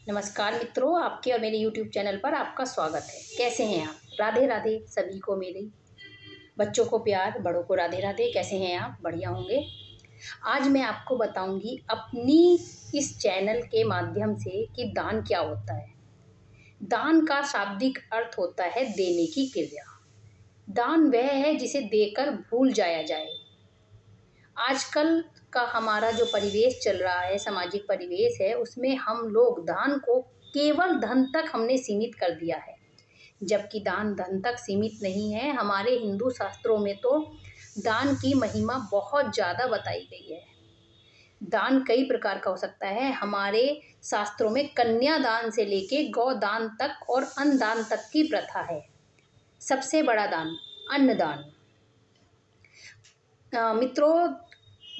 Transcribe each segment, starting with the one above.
नमस्कार मित्रों, आपके और मेरे YouTube चैनल पर आपका स्वागत है। कैसे हैं आप? राधे राधे सभी को मेरे बच्चों को प्यार, बड़ों को राधे राधे। कैसे हैं आप? बढ़िया होंगे। आज मैं आपको बताऊंगी अपनी इस चैनल के माध्यम से कि दान क्या होता है। दान का शाब्दिक अर्थ होता है देने की क्रिया। दान वह है जिसे देकर भूल जाया जाए। आजकल का हमारा जो परिवेश चल रहा है, सामाजिक परिवेश है, उसमें हम लोग दान को केवल धन तक हमने सीमित कर दिया है, जबकि दान धन तक सीमित नहीं है। हमारे हिंदू शास्त्रों में तो दान की महिमा बहुत ज़्यादा बताई गई है। दान कई प्रकार का हो सकता है। हमारे शास्त्रों में कन्यादान से लेके गौदान तक और अन्नदान तक की प्रथा है। सबसे बड़ा दान अन्नदान। मित्रों,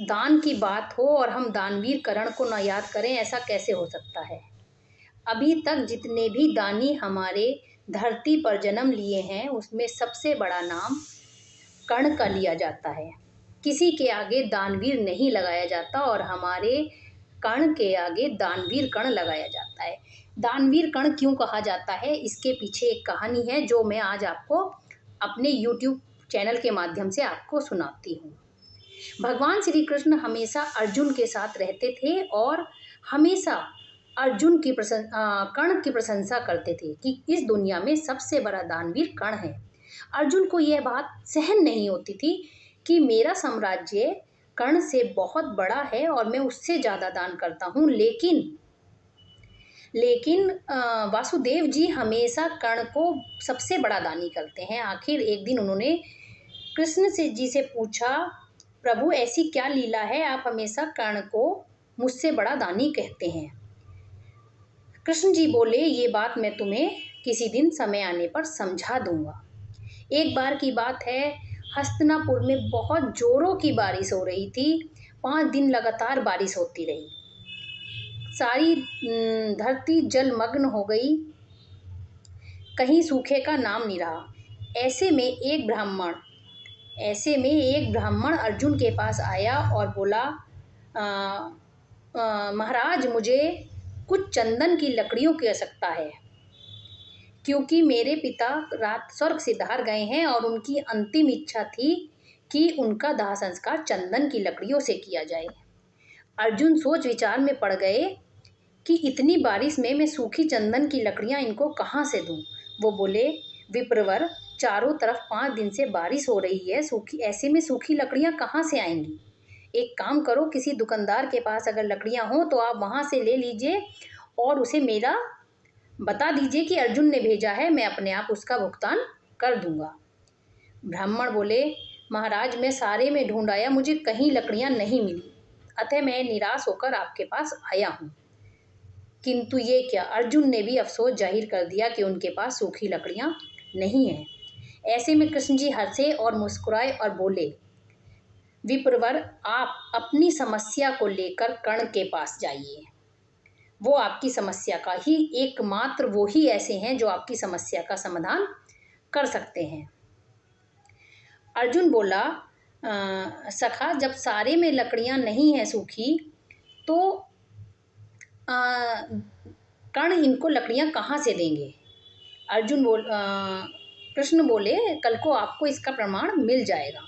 दान की बात हो और हम दानवीर कर्ण को न याद करें, ऐसा कैसे हो सकता है। अभी तक जितने भी दानी हमारे धरती पर जन्म लिए हैं, उसमें सबसे बड़ा नाम कर्ण का लिया जाता है। किसी के आगे दानवीर नहीं लगाया जाता और हमारे कर्ण के आगे दानवीर कर्ण लगाया जाता है। दानवीर कर्ण क्यों कहा जाता है, इसके पीछे एक कहानी है जो मैं आज आपको अपने YouTube चैनल के माध्यम से आपको सुनाती हूँ। भगवान श्री कृष्ण हमेशा अर्जुन के साथ रहते थे और हमेशा अर्जुन की कर्ण की प्रशंसा करते थे कि इस दुनिया में सबसे बड़ा दानवीर कर्ण है। अर्जुन को यह बात सहन नहीं होती थी कि मेरा साम्राज्य कर्ण से बहुत बड़ा है और मैं उससे ज़्यादा दान करता हूँ, लेकिन वासुदेव जी हमेशा कर्ण को सबसे बड़ा दानी करते हैं। आखिर एक दिन उन्होंने कृष्ण जी से पूछा, प्रभु ऐसी क्या लीला है, आप हमेशा कर्ण को मुझसे बड़ा दानी कहते हैं। कृष्ण जी बोले, ये बात मैं तुम्हें किसी दिन समय आने पर समझा दूंगा। एक बार की बात है, हस्तिनापुर में बहुत जोरों की बारिश हो रही थी। 5 दिन लगातार बारिश होती रही। सारी धरती जलमग्न हो गई, कहीं सूखे का नाम नहीं रहा। ऐसे में एक ब्राह्मण अर्जुन के पास आया और बोला, महाराज, मुझे कुछ चंदन की लकड़ियों की आवश्यकता है, क्योंकि मेरे पिता रात स्वर्ग सिधार गए हैं और उनकी अंतिम इच्छा थी कि उनका दाह संस्कार चंदन की लकड़ियों से किया जाए। अर्जुन सोच विचार में पड़ गए कि इतनी बारिश में मैं सूखी चंदन की लकड़ियां इनको कहाँ से दूं। वो बोले, विप्रवर, चारों तरफ 5 दिन से बारिश हो रही है, ऐसे में सूखी लकड़ियां कहाँ से आएंगी। एक काम करो, किसी दुकानदार के पास अगर लकड़ियां हो तो आप वहां से ले लीजिए और उसे मेरा बता दीजिए कि अर्जुन ने भेजा है, मैं अपने आप उसका भुगतान कर दूंगा। ब्राह्मण बोले, महाराज, मैं सारे में ढूंढ आया, मुझे कहीं लकड़ियां नहीं मिली, अतः मैं निराश होकर आपके पास आया हूँ। किंतु ये क्या, अर्जुन ने भी अफसोस जाहिर कर दिया कि उनके पास सूखी लकड़ियां नहीं हैं। ऐसे में कृष्ण जी हंसे और मुस्कुराए और बोले, विप्रवर, आप अपनी समस्या को लेकर कर्ण के पास जाइए। वो आपकी समस्या का ही एकमात्र वो ही ऐसे हैं जो आपकी समस्या का समाधान कर सकते हैं। अर्जुन बोला, सखा, जब सारे में लकड़ियां नहीं हैं सूखी, तो कर्ण इनको लकड़ियां कहाँ से देंगे। कृष्ण बोले, कल को आपको इसका प्रमाण मिल जाएगा।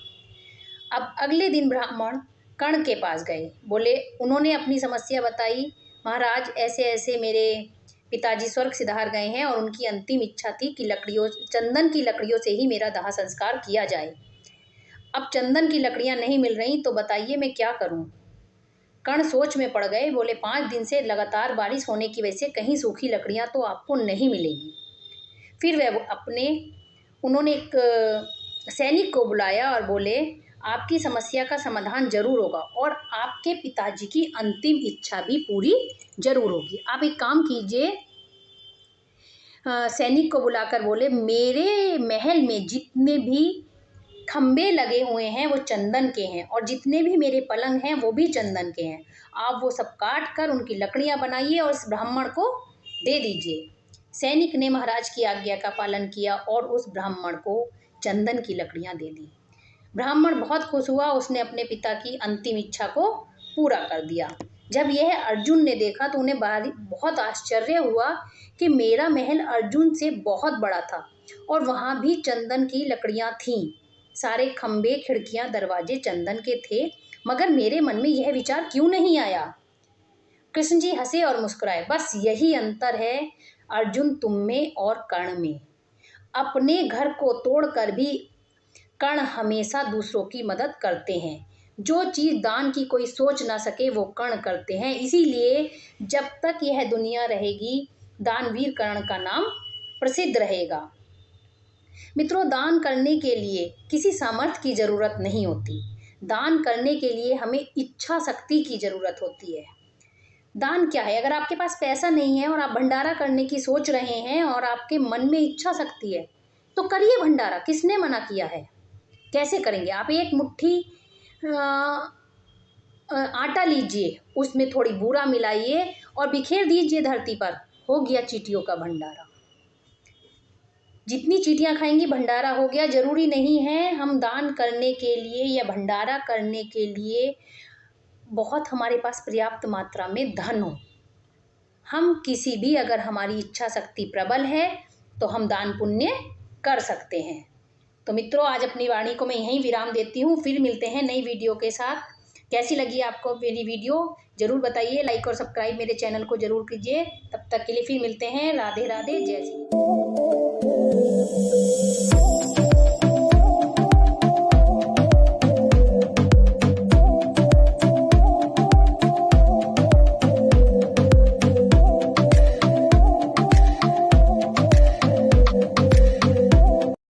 अब अगले दिन ब्राह्मण कर्ण के पास गए। बोले, उन्होंने अपनी समस्या बताई, महाराज, ऐसे ऐसे मेरे पिताजी स्वर्ग सिधार गए हैं और उनकी अंतिम इच्छा थी कि चंदन की लकड़ियों से ही मेरा दाह संस्कार किया जाए। अब चंदन की लकड़ियां नहीं मिल रही, तो बताइए मैं क्या करूं। कर्ण सोच में पड़ गए। बोले, 5 दिन से लगातार बारिश होने की वजह से कहीं सूखी लकड़ियां तो आपको नहीं मिलेंगी। फिर उन्होंने एक सैनिक को बुलाया और बोले, आपकी समस्या का समाधान जरूर होगा और आपके पिताजी की अंतिम इच्छा भी पूरी जरूर होगी। आप एक काम कीजिए। सैनिक को बुलाकर बोले, मेरे महल में जितने भी खंबे लगे हुए हैं वो चंदन के हैं और जितने भी मेरे पलंग हैं वो भी चंदन के हैं। आप वो सब काट कर उनकी लकड़ियां बनाइए और इस ब्राह्मण को दे दीजिए। सैनिक ने महाराज की आज्ञा का पालन किया और उस ब्राह्मण को चंदन की लकड़ियां दे दी। ब्राह्मण बहुत खुश हुआ, उसने अपने पिता की अंतिम इच्छा को पूरा कर दिया। जब यह अर्जुन ने देखा तो उन्हें बहुत आश्चर्य हुआ कि मेरा महल अर्जुन से बहुत बड़ा था और वहाँ भी चंदन की लकड़ियाँ थीं। सारे खंबे, खिड़कियाँ, दरवाजे चंदन के थे, मगर मेरे मन में यह विचार क्यों नहीं आया? कृष्ण जी हंसे और मुस्कुराए। बस यही अंतर है अर्जुन, तुम में और कर्ण में। अपने घर को तोड़कर भी कर्ण हमेशा दूसरों की मदद करते हैं। जो चीज़ दान की कोई सोच ना सके वो कर्ण करते हैं। इसीलिए जब तक यह दुनिया रहेगी दानवीर कर्ण का नाम प्रसिद्ध रहेगा। मित्रों, दान करने के लिए किसी सामर्थ्य की ज़रूरत नहीं होती। दान करने के लिए हमें इच्छा शक्ति की ज़रूरत होती है। दान क्या है? अगर आपके पास पैसा नहीं है और आप भंडारा करने की सोच रहे हैं और आपके मन में इच्छा शक्ति है तो करिए भंडारा। किसने मना किया है? कैसे करेंगे? आप एक मुट्ठी आटा लीजिए, उसमें थोड़ी बूरा मिलाइए और बिखेर दीजिए धरती पर, हो गया चींटियों का भंडारा। जितनी चींटियां खाएंगी भंडारा हो गया। जरूरी नहीं है हम दान करने के लिए या भंडारा करने के लिए बहुत हमारे पास पर्याप्त मात्रा में धन हो। हम किसी भी, अगर हमारी इच्छा शक्ति प्रबल है तो हम दान पुण्य कर सकते हैं। तो मित्रों, आज अपनी वाणी को मैं यहीं विराम देती हूँ। फिर मिलते हैं नई वीडियो के साथ। कैसी लगी आपको मेरी वीडियो जरूर बताइए। लाइक और सब्सक्राइब मेरे चैनल को जरूर कीजिए। तब तक के लिए फिर मिलते हैं। राधे राधे, जय श्री।